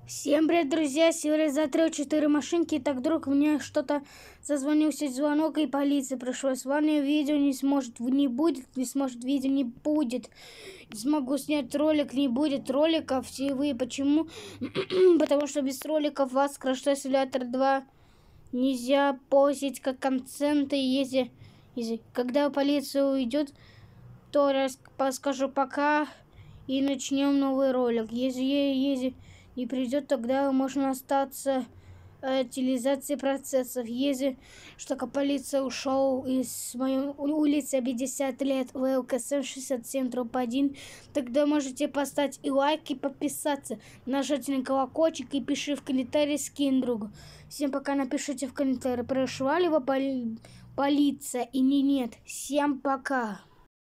Всем привет, друзья! Сегодня за 3-4 машинки. И так вдруг мне что-то зазвонился звонок, и полиция пришла. С вами видео не сможет, не сможет, видео не будет. Не смогу снять ролик, не будет роликов. Все вы почему? Потому что без роликов вас Crash Test Simulator 2 нельзя постить как контент. Если когда полиция уйдет, то скажу пока и начнем новый ролик. Если не придет, тогда можно остаться утилизации процессов. Если что полиция ушел из моей улицы 50 лет ВЛКСМ 67 троп 1, тогда можете поставить и лайк, и подписаться, нажать на колокольчик и пиши в комментарии скин другу. Всем пока, напишите в комментарии, прошла ли полиция или нет. Всем пока.